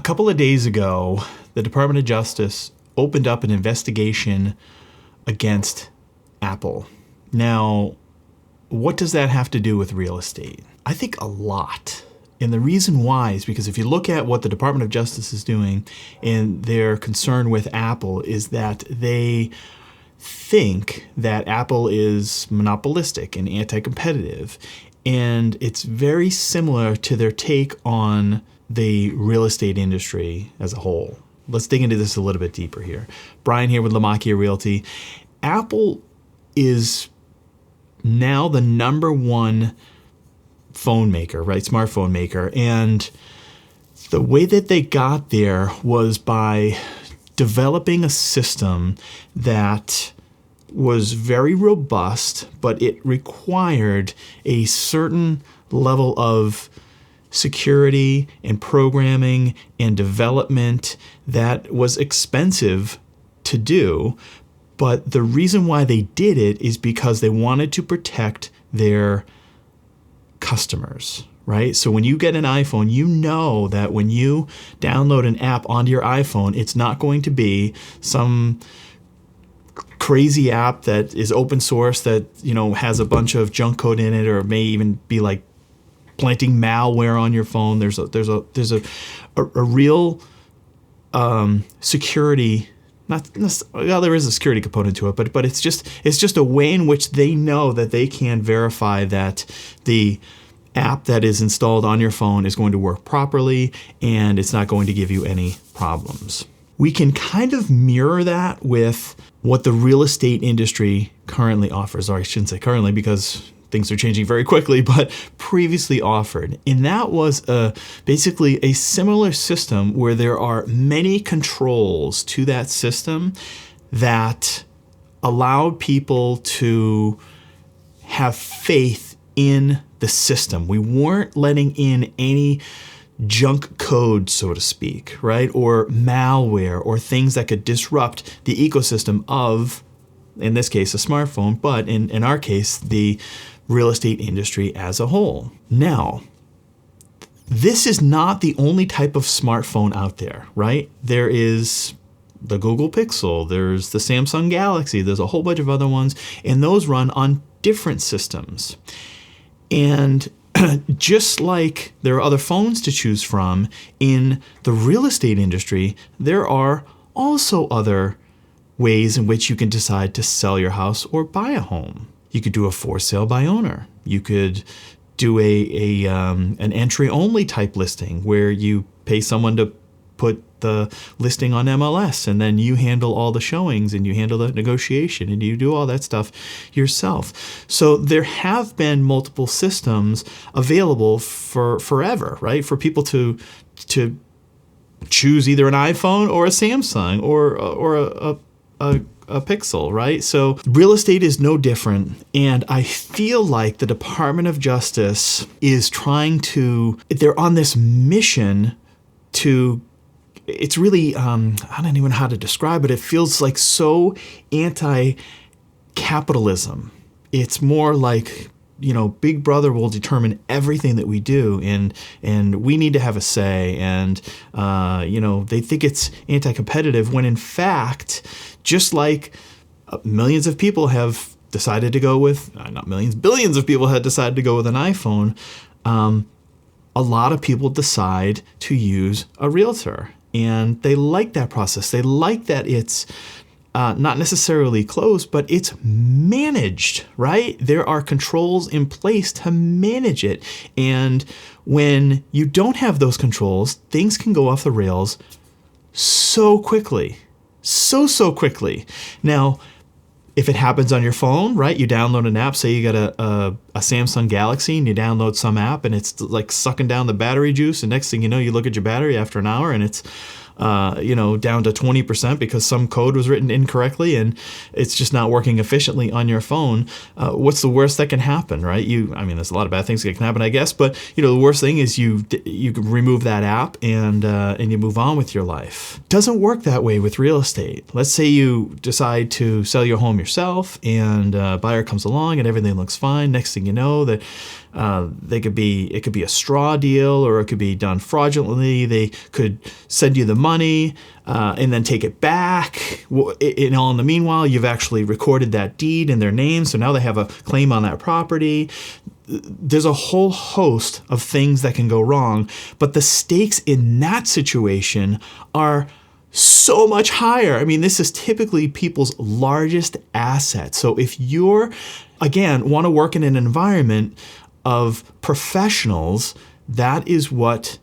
couple of days ago, the Department of Justice opened up an investigation against Apple. Now, what does that have to do with real estate? I think a lot. And the reason why is because if you look at what the Department of Justice is doing and their concern with Apple is that they think that Apple is monopolistic and anti-competitive. And it's very similar to their take on the real estate industry as a whole. Let's dig into this a little bit deeper here. Brian here with Lamacchia Realty. Apple is now the number one phone maker, right? Smartphone maker. And the way that they got there was by developing a system that was very robust, but it required a certain level of security and programming and development that was expensive to do. But the reason why they did it is because they wanted to protect their customers, right? So when you get an iPhone, you know that when you download an app onto your iPhone, it's not going to be some crazy app that is open source that, has a bunch of junk code in it, or may even be like planting malware on your phone. There's a real security. There is a security component to it, but it's just a way in which they know that they can verify that the app that is installed on your phone is going to work properly and it's not going to give you any problems. We can kind of mirror that with what the real estate industry currently offers, or I shouldn't say currently because things are changing very quickly, but previously offered. And that was basically a similar system where there are many controls to that system that allowed people to have faith in the system. We weren't letting in any junk code, so to speak, right? Or malware or things that could disrupt the ecosystem of, in this case, a smartphone, but in our case, the real estate industry as a whole. Now, this is not the only type of smartphone out there, right? There is the Google Pixel, there's the Samsung Galaxy, there's a whole bunch of other ones, and those run on different systems. And just like there are other phones to choose from in the real estate industry, there are also other ways in which you can decide to sell your house or buy a home. You could do a for sale by owner. You could do an entry only type listing where you pay someone to put the listing on MLS and then you handle all the showings and you handle the negotiation and you do all that stuff yourself. So there have been multiple systems available for forever, right? For people to choose either an iPhone or a Samsung or a Pixel, right? So real estate is no different. And I feel like the Department of Justice is they're on this mission to, it's really, I don't even know how to describe it. It feels like so anti-capitalism. It's more like, Big Brother will determine everything that we do, and we need to have a say. And, they think it's anti-competitive when in fact, just like millions of people have decided to go with, not millions, billions of people had decided to go with an iPhone, a lot of people decide to use a realtor. And they like that process. They like that it's not necessarily closed, but it's managed, right? There are controls in place to manage it. And when you don't have those controls, things can go off the rails so quickly. So quickly. Now, if it happens on your phone, right? You download an app, say you got a Samsung Galaxy and you download some app and it's like sucking down the battery juice. And next thing you know, you look at your battery after an hour and it's, down to 20% because some code was written incorrecly and it's just not working efficiently on your phone. What's the worst that can happen, right? There's a lot of bad things that can happen, I guess, but the worst thing is you can remove that app and you move on with your life. Doesn't work that way with real estate. Let's say you decide to sell your home yourself and a buyer comes along and everything looks fine. Next thing you know that it could be a straw deal, or it could be done fraudulently. They could send you the money and then take it back. In the meanwhile, you've actually recorded that deed in their name, so now they have a claim on that property. There's a whole host of things that can go wrong, but the stakes in that situation are so much higher. I mean, this is typically people's largest asset. So if you're, again, want to work in an environment of professionals, that is what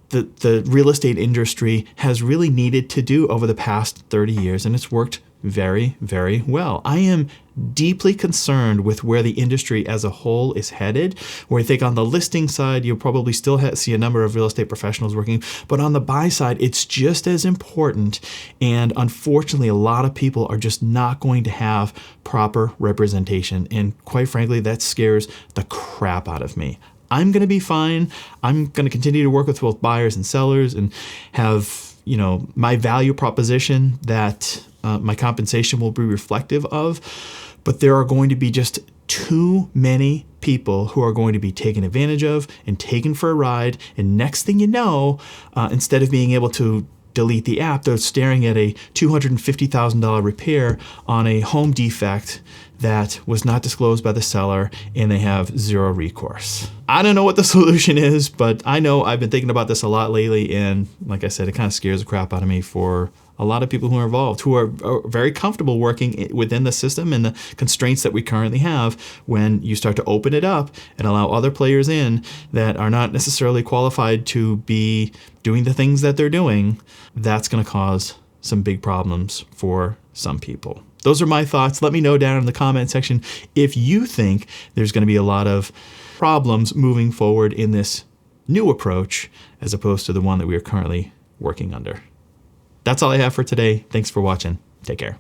the real estate industry has really needed to do over the past 30 years, and it's worked very, very well. I am deeply concerned with where the industry as a whole is headed, where I think on the listing side, you'll probably still see a number of real estate professionals working, but on the buy side, it's just as important. And unfortunately, a lot of people are just not going to have proper representation. And quite frankly, that scares the crap out of me. I'm going to be fine. I'm going to continue to work with both buyers and sellers and have, my value proposition that my compensation will be reflective of. But there are going to be just too many people who are going to be taken advantage of and taken for a ride. And next thing you know, instead of being able to delete the app, they're staring at a $250,000 repair on a home defect that was not disclosed by the seller, and they have zero recourse. I don't know what the solution is, but I know I've been thinking about this a lot lately, and like I said, it kind of scares the crap out of me for a lot of people who are involved, who are very comfortable working within the system and the constraints that we currently have. When you start to open it up and allow other players in that are not necessarily qualified to be doing the things that they're doing, that's going to cause some big problems for some people. Those are my thoughts. Let me know down in the comment section if you think there's going to be a lot of problems moving forward in this new approach as opposed to the one that we are currently working under. That's all I have for today. Thanks for watching. Take care.